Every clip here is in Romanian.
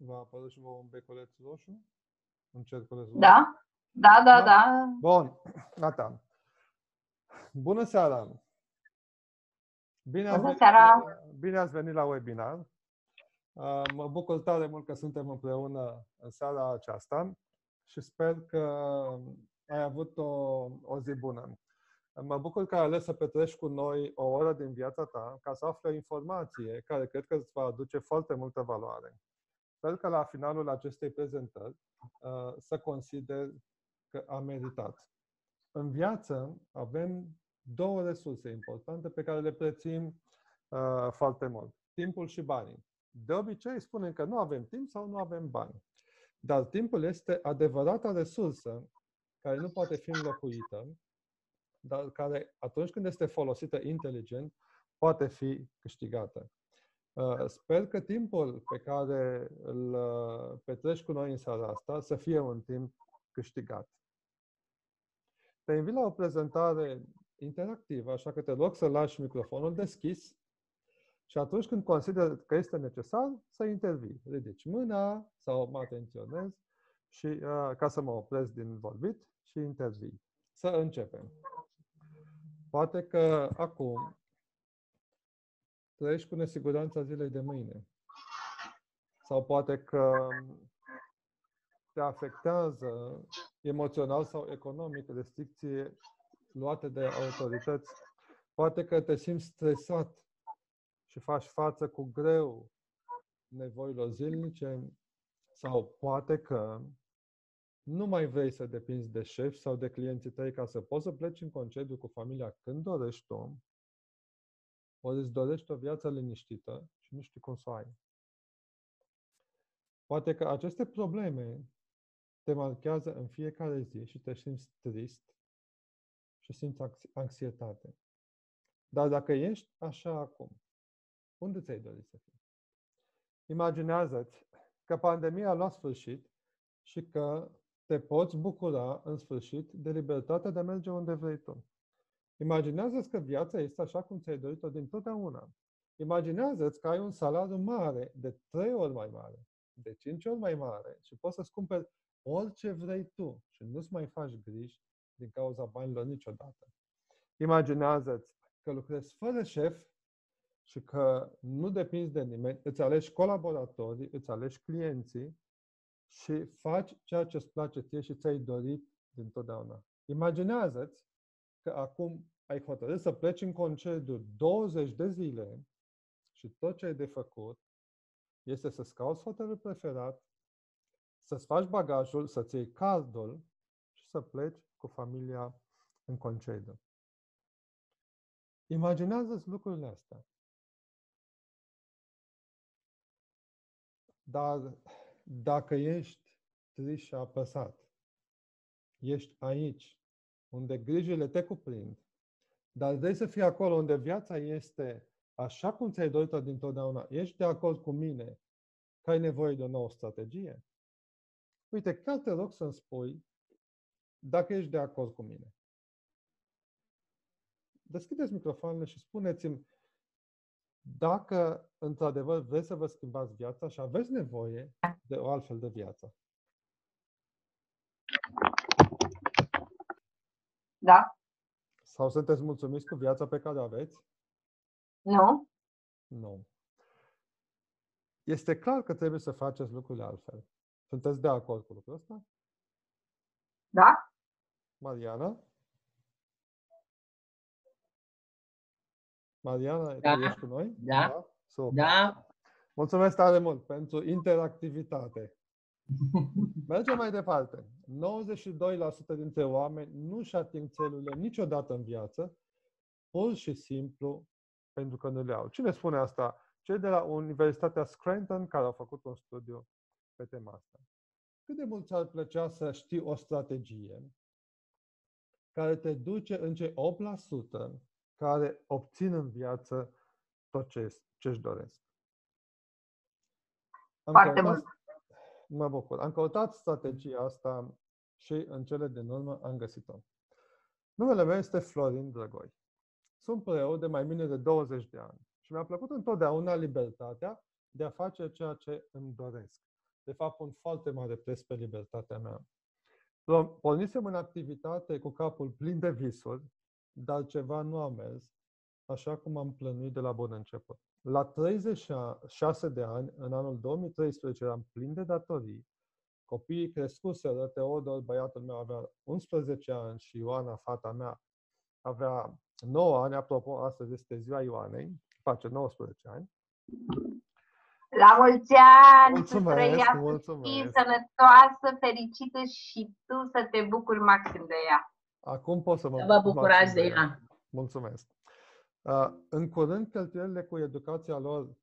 V-a apărut și vouă un beculeț roșu? Un cerculeț roșu? Da, da, da, da. Bun, gata. Bună seara! Bună seara! Bine ați venit la webinar. Mă bucur tare mult că suntem împreună în seara aceasta și sper că ai avut o zi bună. Mă bucur că ai ales să petreci cu noi o oră din viața ta ca să afli o informație care cred că îți va aduce foarte multă valoare. Sper că la finalul acestei prezentări să consideri că a meritat. În viață avem două resurse importante pe care le prețim foarte mult. Timpul și banii. De obicei spunem că nu avem timp sau nu avem bani. Dar timpul este adevărata resursă care nu poate fi înlocuită, dar care, atunci când este folosită inteligent, poate fi câștigată. Sper că timpul pe care îl petreci cu noi în seara asta să fie un timp câștigat. Te invit la o prezentare interactivă, așa că te rog să lași microfonul deschis și atunci când consider că este necesar, să intervii. Ridici mâna sau mă atenționezi și, ca să mă opresc din vorbit și intervii. Să începem. Poate că acum trăiești cu nesiguranța zilei de mâine. Sau poate că te afectează emoțional sau economic restricții luate de autorități. Poate că te simți stresat și faci față cu greu nevoilor zilnice. Sau poate că nu mai vrei să depinzi de șefi sau de clienții tăi ca să poți să pleci în concediu cu familia când dorești tu, ori îți dorești o viață liniștită și nu știi cum să o ai. Poate că aceste probleme te marchează în fiecare zi și te simți trist și simți anxietate. Dar dacă ești așa acum, unde ți-ai dori să fii? Imaginează-ți că pandemia a luat sfârșit și că te poți bucura în sfârșit de libertatea de a merge unde vrei tu. Imaginează-ți că viața este așa cum ți-ai dorit-o dintotdeauna. Imaginează-ți că ai un salariu mare, de 3 ori mai mare, de 5 ori mai mare și poți să-ți cumperi orice vrei tu și nu-ți mai faci griji din cauza banilor niciodată. Imaginează-ți că lucrezi fără șef și că nu depinzi de nimeni, îți alegi colaboratorii, îți alegi clienții și faci ceea ce îți place ție și ți-ai dorit dintotdeauna. Imaginează-ți că acum ai hotărât să pleci în concediu 20 de zile și tot ce ai de făcut este să-ți cauți hotelul preferat, să-ți faci bagajul, să-ți iei cardul și să pleci cu familia în concediu. Imaginează-ți lucrurile astea. Dar dacă ești trist și apăsat, ești aici, unde grijile te cuprind, dar vrei să fii acolo unde viața este așa cum ți-ai dorit-o dintotdeauna, ești de acord cu mine că ai nevoie de o nouă strategie? Uite, chiar te rog să-mi spui dacă ești de acord cu mine. Deschideți microfoanele și spuneți-mi dacă într-adevăr vreți să vă schimbați viața și aveți nevoie de o altfel de viață. Da. Sau sunteți mulțumiți cu viața pe care o aveți? Nu. Nu. Este clar că trebuie să faceți lucrurile altfel. Sunteți de acord cu lucrul ăsta? Da. Mariana? Mariana, Da. tu ești cu noi? Da. Super. Da. Mulțumesc tare mult pentru interactivitate. Mergem mai departe. 92% dintre oameni nu își ating țelurile niciodată în viață, pur și simplu pentru că nu le au. Cine spune asta? Cei de la Universitatea Scranton care au făcut un studiu pe tema asta. Cât de mult ți-ar plăcea să știi o strategie care te duce în cei 8% care obțin în viață tot ce își doresc? Foarte mult. Mă bucur. Am căutat strategia asta și în cele din urmă am găsit-o. Numele meu este Florin Drăgoi. Sunt preot de mai bine de 20 de ani și mi-a plăcut întotdeauna libertatea de a face ceea ce îmi doresc. de fapt pun foarte mare preț pe libertatea mea. Pornisem în activitate cu capul plin de visuri, dar ceva nu a mers așa cum am plănuit de la bun început. La 36 de ani, în anul 2013, eram plin de datorii. Copiii crescuseră, Teodor, băiatul meu, avea 11 ani și Ioana, fata mea, avea 9 ani. Apropo, astăzi este ziua Ioanei, face 19 ani. La mulți ani! Mulțumesc, Să mulțumesc! sănătoasă, fericită și tu să te bucuri maxim de ea. Acum pot să mă vă bucurați de ea. Mulțumesc! În curând, cheltuielile cu educația lor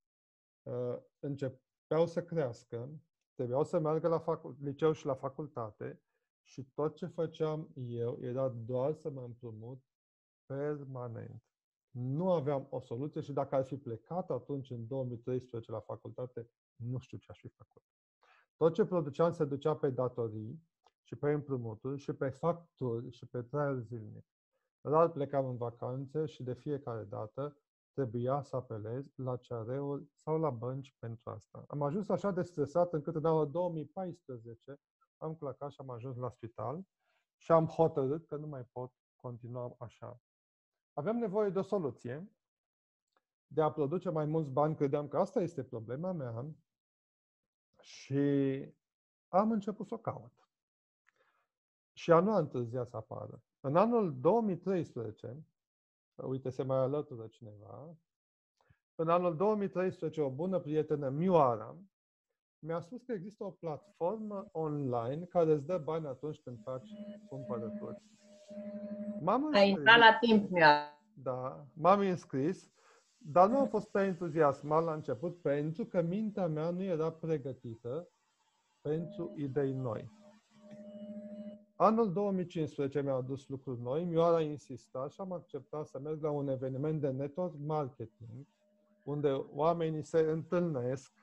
începeau să crească, trebuiau să meargă la liceu și la facultate și tot ce făceam eu era doar să mă împrumut permanent. Nu aveam o soluție și dacă ar fi plecat atunci, în 2013, la facultate, nu știu ce aș fi făcut. Tot ce produceam se ducea pe datorii și pe împrumuturi și pe facturi și pe traiul zilnic. Rar plecam în vacanțe și de fiecare dată trebuia să apelez la CR-uri sau la bănci pentru asta. Am ajuns așa de stresat încât în anul 2014 am clacat și am ajuns la spital și am hotărât că nu mai pot continua așa. Aveam nevoie de o soluție, de a produce mai mulți bani, credeam că asta este problema mea și am început să o caut. Și ea nu a întârziat să apară. În anul 2013, uite, se mai alătură cineva, în anul 2013, o bună prietenă, Mioara, mi-a spus că există o platformă online care îți dă bani atunci când faci cumpărături. Ai intrat la timp, Mioara. Da, m-am înscris, dar nu am fost prea entuziasmat la început pentru că mintea mea nu era pregătită pentru idei noi. Anul 2015 mi-a adus lucruri noi, Mioara a insistat și am acceptat să merg la un eveniment de network marketing, unde oamenii se întâlnesc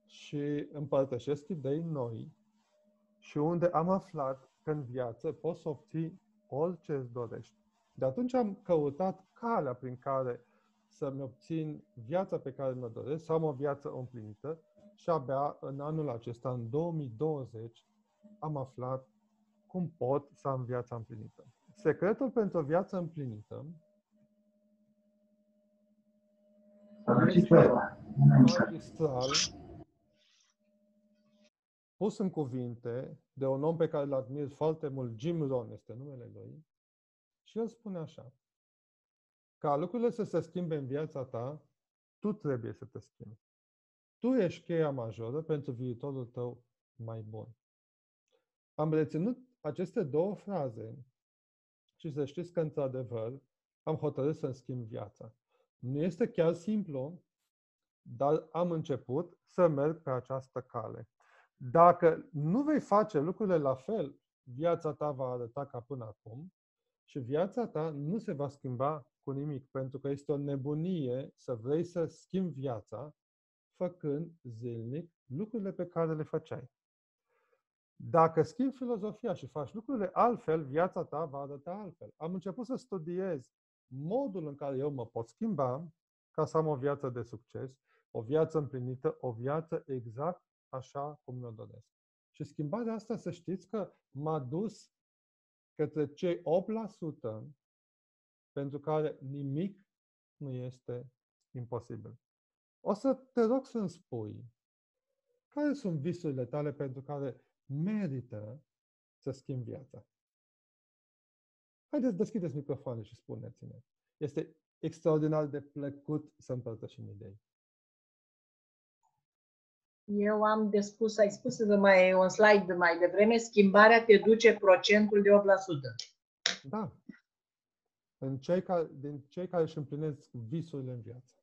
și împărtășesc idei noi și unde am aflat că în viață poți să obții orice îți dorești. De atunci am căutat calea prin care să-mi obțin viața pe care mi-o doresc, să am o viață împlinită și abia în anul acesta, în 2020, am aflat cum pot să am viața împlinită. Secretul pentru o viață împlinită este magistral, pus în cuvinte de un om pe care îl admir foarte mult, Jim Rohn este numele lui, și el spune așa: ca lucrurile să se schimbe în viața ta, tu trebuie să te schimbi. Tu ești cheia majoră pentru viitorul tău mai bun. Am reținut aceste două fraze și să știți că, într-adevăr, am hotărât să-mi schimb viața. Nu este chiar simplu, dar am început să merg pe această cale. Dacă nu vei face lucrurile la fel, viața ta va arăta ca până acum și viața ta nu se va schimba cu nimic, pentru că este o nebunie să vrei să schimbi viața făcând zilnic lucrurile pe care le făceai. Dacă schimbi filozofia și faci lucrurile altfel, viața ta va arăta altfel. Am început să studiez modul în care eu mă pot schimba ca să am o viață de succes, o viață împlinită, o viață exact așa cum mi-o doresc. Și schimbarea asta, să știți că m-a dus către cei 8% pentru care nimic nu este imposibil. O să te rog să-mi spui care sunt visurile tale pentru care merită să schimbi viața. Haideți, deschideți microfoane și spuneți-ne. Este extraordinar de plăcut să împărtășim idei. Eu am de spus, ai spus un slide mai devreme, schimbarea te duce procentul de 8%. Da. Din cei care își împlinesc visurile în viață.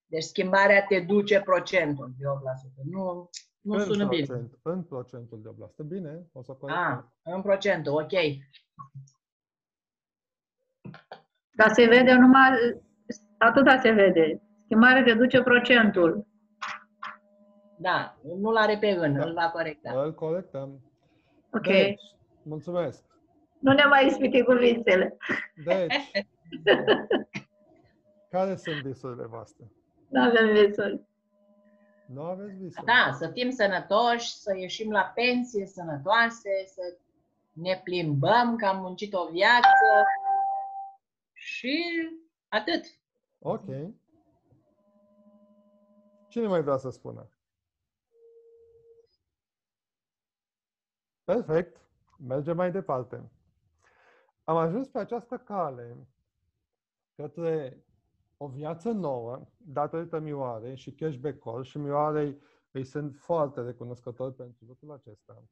Deci schimbarea te duce procentul de 8%. Nu sună bine. În procentul de 8%. Bine, o să corectăm. În procentul, ok. Dar se vede numai, atâta se vede. Schimbarea te duce procentul. Da, nu-l are pe N, îl va corecta. Îl corectăm. Ok. Deci, mulțumesc. Nu ne mai ispiti cuvintele. Deci, care sunt visurile voastre? Nu avem visuri. Nu aveți visuri. Da, să fim sănătoși, să ieșim la pensie sănătoase, să ne plimbăm, că am muncit o viață și atât. Ok. Cine mai vrea să spună? Perfect. Mergem mai departe. Am ajuns pe această cale către o viață nouă, datorită Mioarei și Cashback-ul, și Mioarei îi sunt foarte recunoscători pentru lucrul acesta.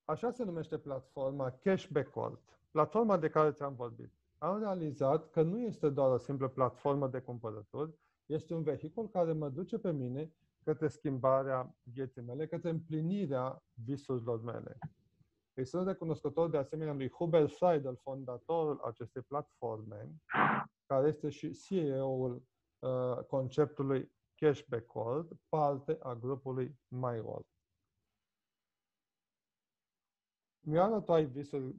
Așa se numește platforma Cashback-ul, platforma de care ți-am vorbit. Am realizat că nu este doar o simplă platformă de cumpărături, este un vehicul care mă duce pe mine către schimbarea vieții mele, către împlinirea visurilor mele. Îi sunt recunoscător de asemenea lui Hubert Seidel, fondatorul acestei platforme, care este și CEO-ul conceptului Cashback World, parte a grupului My World. Mioara, tu ai visuri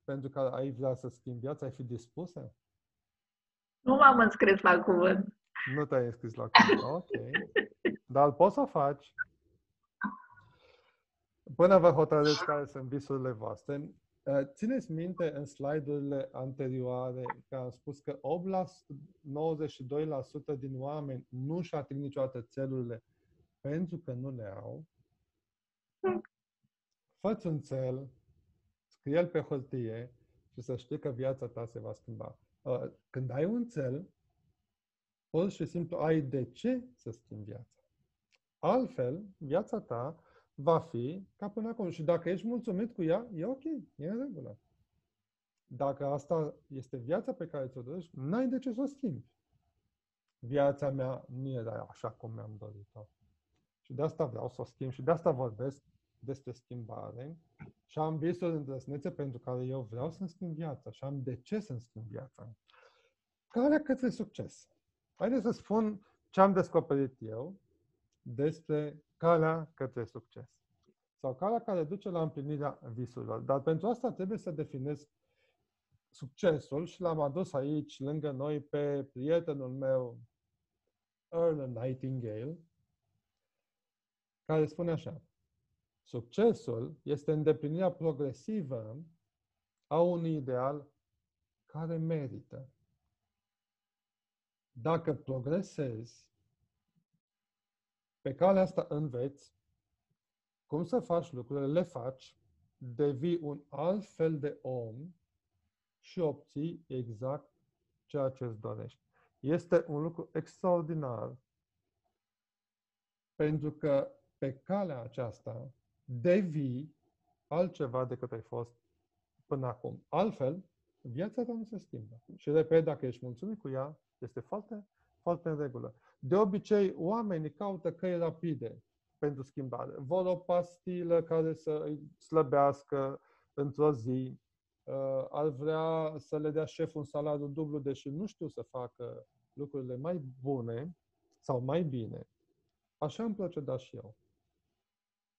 pentru care ai vrea să schimbi viața? Ai fi dispusă? Nu m-am înscris la cuvânt. Nu te-ai înscris la cuvânt. Ok. Dar poți să o faci. Până vă hotărâți care sunt visurile voastre. Țineți minte în slide-urile anterioare că am spus că 92% din oameni nu își ating niciodată țelurile pentru că nu le au. Fă-ți un țel, scrie-l pe hârtie și să știi că viața ta se va schimba. Când ai un țel, pur și simplu ai de ce să schimbi viața. Altfel, viața ta va fi ca până acum. Și dacă ești mulțumit cu ea, e ok, e în regulă. Dacă asta este viața pe care ți-o dorești, n-ai de ce să o schimbi. Viața mea nu era așa cum mi-am dorit-o. Și de asta vreau să o schimb și de asta vorbesc despre schimbare și am visuri îndrăsnețe pentru care eu vreau să-mi schimb viața și am de ce să-mi schimb viața. Calea către succes. Haideți să spun ce am descoperit eu despre calea către succes. Sau calea care duce la împlinirea visurilor. Dar pentru asta trebuie să definesc succesul și l-am adus aici, lângă noi, pe prietenul meu, Earl Nightingale, care spune așa: succesul este îndeplinirea progresivă a unui ideal care merită. Dacă progresezi, pe calea asta înveți cum să faci lucrurile, le faci, devii un alt fel de om și obții exact ceea ce îți dorești. Este un lucru extraordinar pentru că pe calea aceasta devii altceva decât ai fost până acum. Altfel, viața ta nu se schimbă. Și repet, dacă ești mulțumit cu ea, este foarte, foarte în regulă. De obicei, oamenii caută căi rapide pentru schimbare. Vor o pastilă care să îi slăbească într-o zi, ar vrea să le dea șeful un salariu dublu, deși nu știu să facă lucrurile mai bune sau mai bine. Așa am procedat și eu.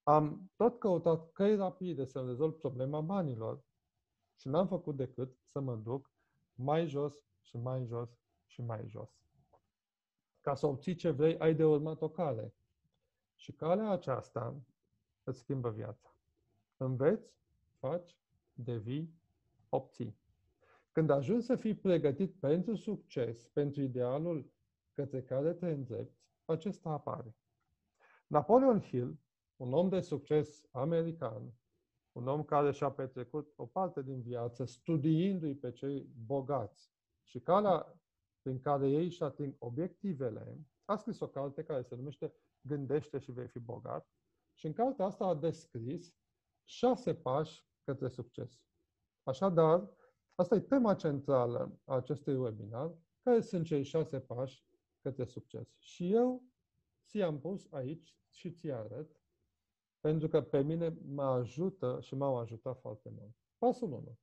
Am tot căutat căi rapide să rezolv problema banilor și n-am făcut decât să mă duc mai jos și mai jos și mai jos. Ca să obții ce vrei, ai de urmat o cale. Și calea aceasta îți schimbă viața. Înveți, faci, devii, obții. Când ajungi să fii pregătit pentru succes, pentru idealul către care te îndrepți, acesta apare. Napoleon Hill, un om de succes american, un om care și-a petrecut o parte din viață studiindu-i pe cei bogați și calea prin care ei își ating obiectivele, a scris o carte care se numește Gândește și vei fi bogat. Și în cartea asta a descris 6 pași către succes. Așadar, asta e tema centrală a acestui webinar, care sunt cei 6 pași către succes. Și eu ți-am pus aici și ți arăt, pentru că pe mine mă ajută și m-au ajutat foarte mult. Pasul 1.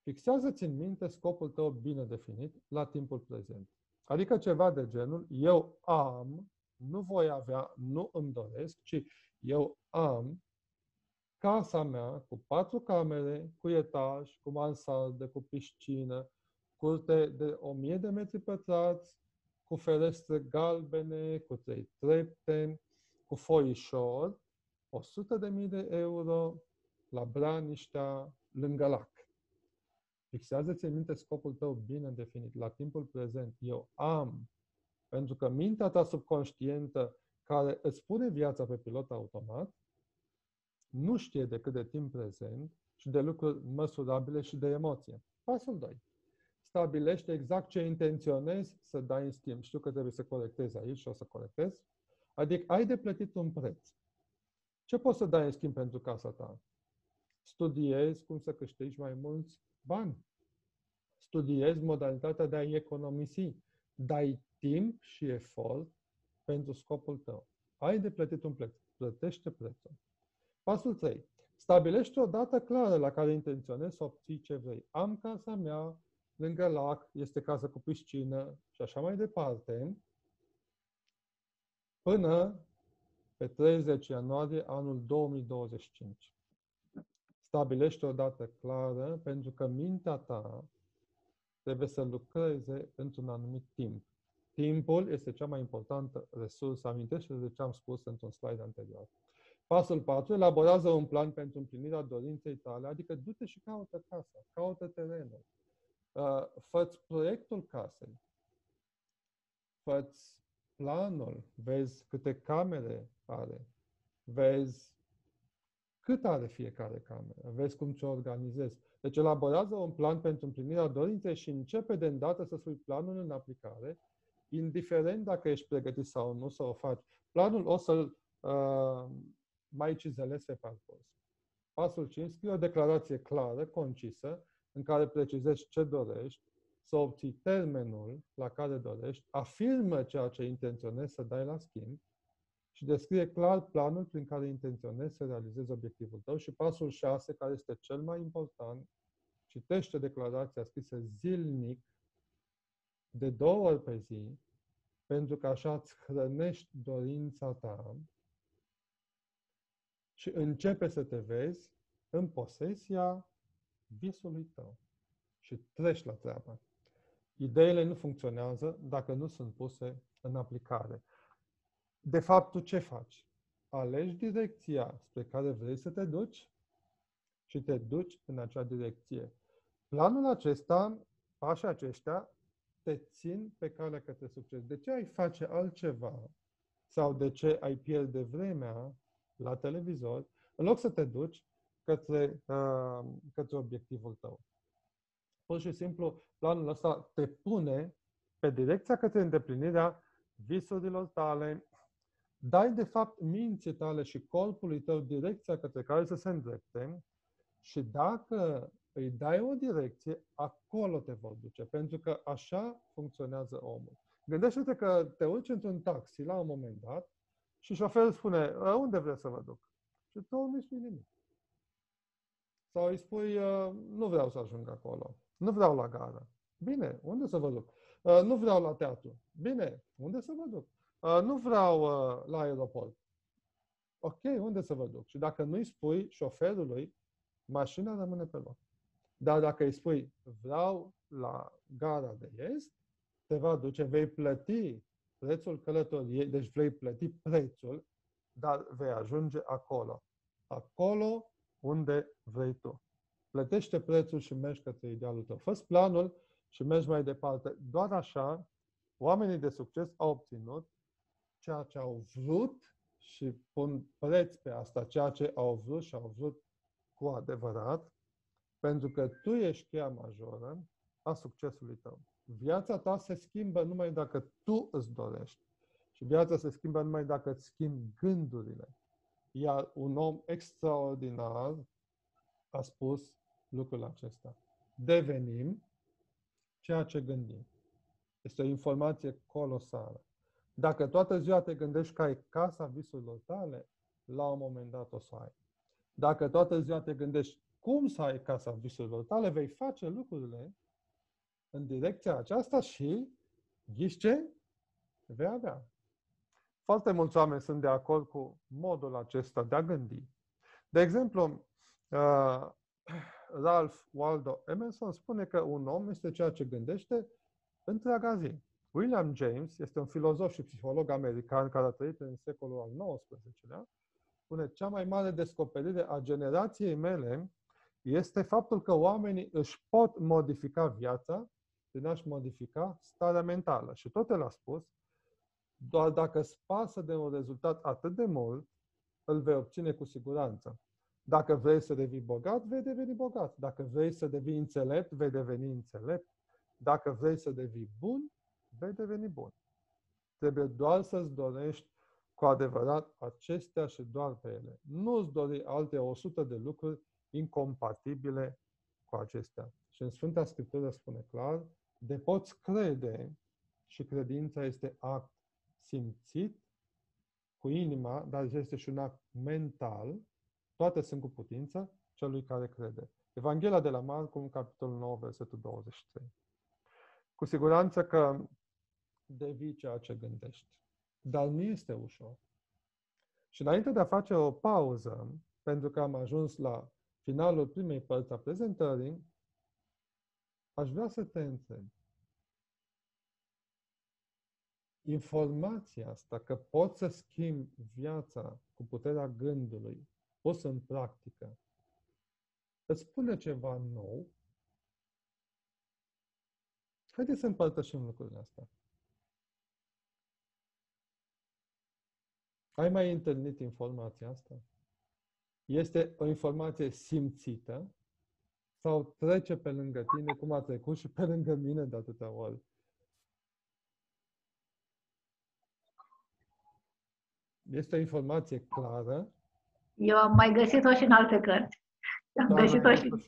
Fixează-ți în minte scopul tău bine definit la timpul prezent. Adică ceva de genul, eu am, nu voi avea, nu îmi doresc, ci eu am casa mea cu 4 camere, cu etaj, cu mansardă, cu piscină, curte de 1000 de metri pătrați, cu ferestre galbene, cu 3 trepte, cu foișor, 100.000 de euro la Braniștea, lângă lac. Fixează-ți în minte scopul tău bine definit. La timpul prezent, eu am, pentru că mintea ta subconștientă, care îți pune viața pe pilot automat, nu știe decât de timp prezent și de lucruri măsurabile și de emoție. Pasul 2. Stabilește exact ce intenționezi să dai în schimb. Știu că trebuie să corectezi aici și o să corectez. Adică ai de plătit un preț. Ce poți să dai în schimb pentru casa ta? Studiezi cum să câștigi mai mulți bani. Studiezi modalitatea de a-i economisi. Dai timp și efort pentru scopul tău. Ai de plătit un preț. Plătește prețul. Pasul 3. Stabilește o dată clară la care intenționezi să obții ce vrei. Am casa mea lângă lac, este casă cu piscină și așa mai departe, până pe 30 ianuarie anul 2025. Stabilește o dată clară pentru că mintea ta trebuie să lucreze într-un anumit timp. Timpul este cea mai importantă resursă. Amintește de ce am spus într-un slide anterior. Pasul 4. Elaborează un plan pentru împlinirea dorinței tale, adică du-te și caută casa, caută terenul. Fă-ți proiectul casei. Fă-ți planul. Vezi câte camere are. Vezi cât are fiecare cameră. Vezi cum ce organizezi. Deci elaborează un plan pentru împlinirea dorinței și începe de îndată să pui planul în aplicare, indiferent dacă ești pregătit sau nu să o faci. Planul o să-l mai cizelezi pe parcurs. Pasul 5. Scrie o declarație clară, concisă, în care precizezi ce dorești, să obții termenul la care dorești, afirmă ceea ce intenționezi să dai la schimb și descrie clar planul prin care intenționezi să realizezi obiectivul tău. Și pasul 6, care este cel mai important, citește declarația scrisă zilnic, de 2 ori pe zi, pentru că așa îți hrănești dorința ta și începe să te vezi în posesia visului tău și treci la treabă. Ideile nu funcționează dacă nu sunt puse în aplicare. De fapt, tu ce faci? Alegi direcția spre care vrei să te duci și te duci în acea direcție. Planul acesta, pașii aceștia, te țin pe calea către succes. De ce ai face altceva sau de ce ai pierde vremea la televizor în loc să te duci către obiectivul tău? Pur și simplu, planul ăsta te pune pe direcția către îndeplinirea visurilor tale. Dai, de fapt, minții tale și corpului tău direcția către care să se îndrepte și dacă îi dai o direcție, acolo te vor duce. Pentru că așa funcționează omul. Gândește-te că te urci într-un taxi la un moment dat și șoferul spune, unde vreți să vă duc? Și tu nu spui nimic. Sau îi spui, nu vreau să ajung acolo. Nu vreau la gară. Bine, unde să vă duc? Nu vreau la teatru. Bine, unde să vă duc? Nu vreau la aeroport. Ok, unde să vă duc? Și dacă nu îi spui șoferului, mașina rămâne pe loc. Dar dacă îi spui, vreau la gara de est, te va duce, vei plăti prețul călătoriei, deci vei plăti prețul, dar vei ajunge acolo. Acolo unde vrei tu. Plătește prețul și mergi către idealul tău. Fă-ți planul și mergi mai departe. Doar așa, oamenii de succes au obținut ceea ce au vrut și pun preț pe asta, ceea ce au vrut și au vrut cu adevărat, pentru că tu ești cheia majoră a succesului tău. Viața ta se schimbă numai dacă tu îți dorești. Și viața se schimbă numai dacă îți schimbi gândurile. Iar un om extraordinar a spus lucrul acesta. Devenim ceea ce gândim. Este o informație colosală. Dacă toată ziua te gândești că ai casa visurilor tale, la un moment dat o să ai. Dacă toată ziua te gândești cum să ai casa visurilor tale, vei face lucrurile în direcția aceasta și, ghiși ce? Vei avea. Foarte mulți oameni sunt de acord cu modul acesta de a gândi. De exemplu, Ralph Waldo Emerson spune că un om este ceea ce gândește întreaga zi. William James este un filozof și psiholog american care a trăit în secolul al XIX-lea. Spune, cea mai mare descoperire a generației mele este faptul că oamenii își pot modifica viața prin a-și modifica starea mentală. Și tot el a spus, doar dacă îți pasă de un rezultat atât de mult, îl vei obține cu siguranță. Dacă vrei să devii bogat, vei deveni bogat. Dacă vrei să devii înțelept, vei deveni înțelept. Dacă vrei să devii bun, vei deveni bun. Trebuie doar să-ți dorești cu adevărat acestea și doar pe ele. Nu îți dori alte 100 de lucruri incompatibile cu acestea. Și în Sfânta Scriptură spune clar, de poți crede, și credința este act simțit cu inima, dar este și un act mental, toate sunt cu putință celui care crede. Evanghelia de la Marcu, capitolul 9, versetul 23. Cu siguranță că devii ceea ce gândești. Dar nu este ușor. Și înainte de a face o pauză, pentru că am ajuns la finalul primei părți a prezentării, aș vrea să te întreb. Informația asta că poți să schimbi viața cu puterea gândului, poți în practică, îți spune ceva nou? Haideți să împărtășim lucrurile astea. Ai mai întâlnit informația asta? Este o informație simțită sau trece pe lângă tine, cum a trecut și pe lângă mine de atâtea ori? Este o informație clară. Eu am mai găsit-o și în alte cărți. Am găsit-o și în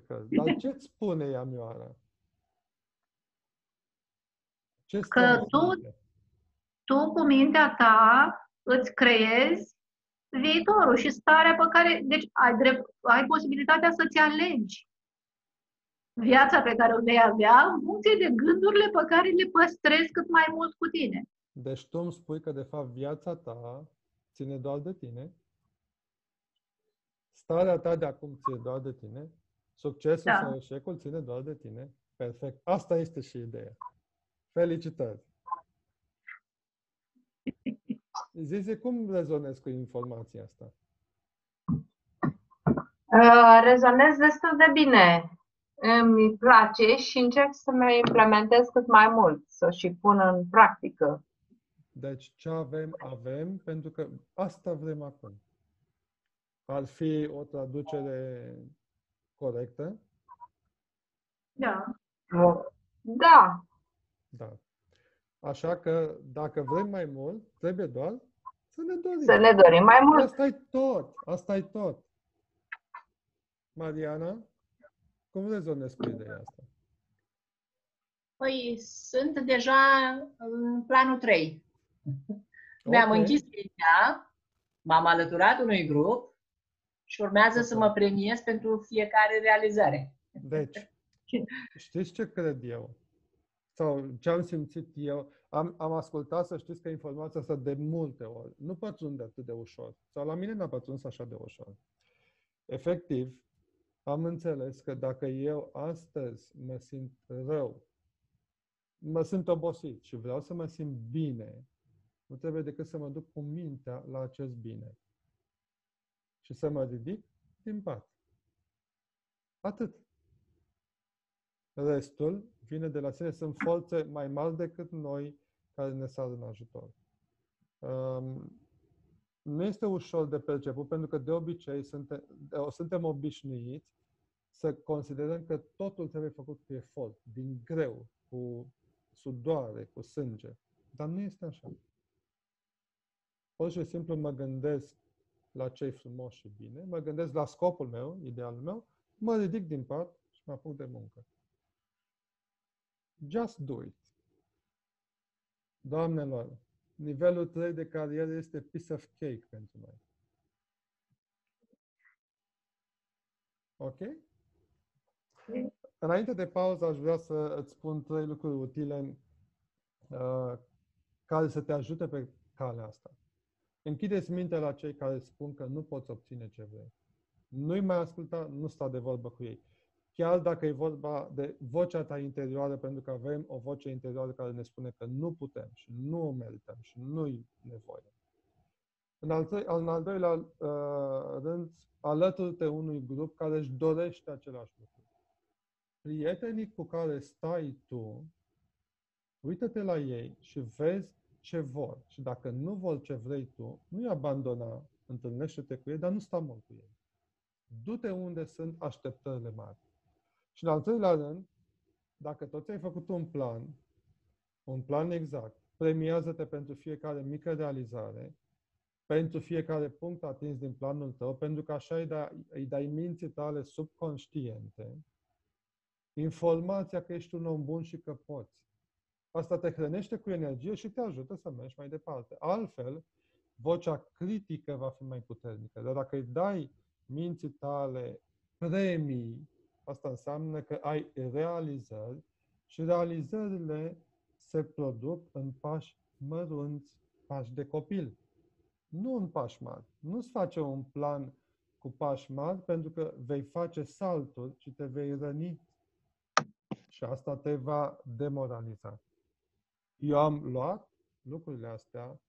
cărți. Dar ce-ți spune ea, Mioara? Că tu cu mintea ta îți creezi viitorul și starea pe care... Deci ai posibilitatea să-ți alegi viața pe care o vei avea în funcție de gândurile pe care le păstrezi cât mai mult cu tine. Deci tu îmi spui că, de fapt, viața ta ține doar de tine, starea ta de acum ține doar de tine, succesul sau eșecul ține doar de tine. Perfect. Asta este și ideea. Felicitări! Zizi, cum rezonezi cu informația asta? Rezonez destul de bine. Îmi place și încerc să mă implementez cât mai mult, să și pun în practică. Deci ce avem, pentru că asta vrem acum. Ar fi o traducere corectă? Da. Da. Da. Așa că dacă vrem mai mult, trebuie doar să ne dorim. Să ne dorim mai mult. Asta e tot. Mariana, cum rezonezi cu ideea asta? Păi, sunt deja în planul 3. Mi-am închis mintea, m-am alăturat unui grup și urmează să mă premiez pentru fiecare realizare. Deci, știți ce cred eu? Sau ce am simțit eu? Am ascultat, să știți că informația asta de multe ori nu pătrunde atât de ușor. Sau la mine n-a pătruns așa de ușor. Efectiv, am înțeles că dacă eu astăzi mă simt rău, mă simt obosit și vreau să mă simt bine, nu trebuie decât să mă duc cu mintea la acest bine. Și să mă ridic din pat. Atât. Restul vine de la sine. Sunt forțe mai mari decât noi care ne sar în ajutor. Nu este ușor de perceput, pentru că de obicei suntem obișnuiți să considerăm că totul trebuie făcut cu efort, din greu, cu sudoare, cu sânge. Dar nu este așa. Pur și simplu mă gândesc la ce-i frumos și bine, mă gândesc la scopul meu, idealul meu, mă ridic din pat și mă apuc de muncă. Just do it. Doamnelor, nivelul 3 de carieră este piece of cake pentru noi. Ok? Înainte de pauză aș vrea să îți spun 3 lucruri utile care să te ajute pe calea asta. Închideți mintea la cei care spun că nu poți obține ce vrei. Nu-i mai asculta, nu sta de vorbă cu ei. chiar dacă e vorba de vocea ta interioară, pentru că avem o voce interioară care ne spune că nu putem și nu o merităm și nu-i nevoie. În al doilea rând, alături-te unui grup care își dorește același lucru. Prietenii cu care stai tu, uită-te la ei și vezi ce vor. Și dacă nu vor ce vrei tu, nu-i abandona, întâlnește-te cu ei, dar nu sta mult cu ei. Du-te unde sunt așteptările mari. Și în al treilea rând, dacă tot ai făcut un plan exact, premiază-te pentru fiecare mică realizare, pentru fiecare punct atins din planul tău, pentru că așa îi dai minții tale subconștiente informația că ești un om bun și că poți. Asta te hrănește cu energie și te ajută să mergi mai departe. Altfel, vocea critică va fi mai puternică. Dar dacă îi dai minții tale premii, asta înseamnă că ai realizări și realizările se produc în pași mărunți, pași de copil. Nu în pași mari. Nu-ți face un plan cu pași mari pentru că vei face salturi și te vei răni. Și asta te va demoraliza. Eu am luat lucrurile astea,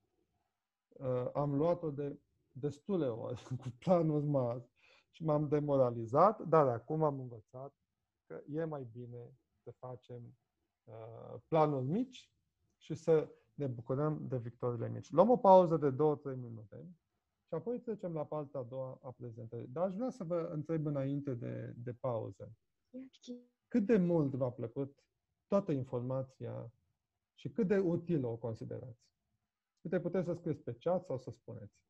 am luat-o de destule ori cu planuri mari și m-am demoralizat, dar acum am învățat că e mai bine să facem planuri mici și să ne bucurăm de victoriile mici. Luăm o pauză de 2-3 minute și apoi trecem la partea a doua a prezentării. Dar aș vrea să vă întreb înainte de pauză. Cât de mult v-a plăcut toată informația și cât de utilă o considerați? Uite, puteți să scrieți pe chat sau să spuneți.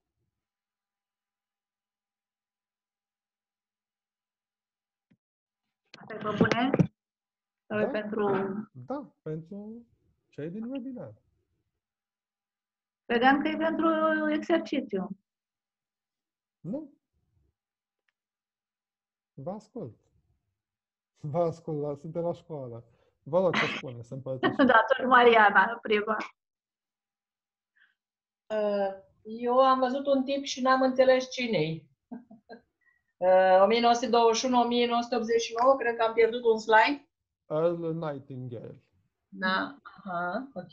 Asta e pe bune? Sau Da? pentru... Da, pentru cei din webinar. Vedeam că e pentru exercițiu. Nu. Vă ascult. Vă ascult, suntem la școală. Vă rog să spuneți, să împărtășim. Da, tot Mariana, prima. Eu am văzut un tip și n-am înțeles cine-i. 1921-1989, cred că am pierdut un slide. Earl Nightingale. Da, aha, ok.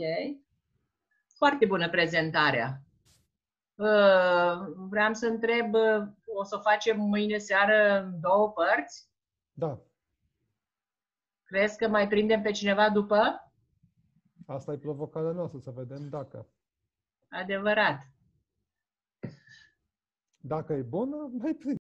Foarte bună prezentarea. Vreau să întreb, o să o facem mâine seară în 2 părți? Da. Crezi că mai prindem pe cineva după? Asta e provocarea noastră, să vedem dacă. Adevărat. Dacă e bună, mai prindem.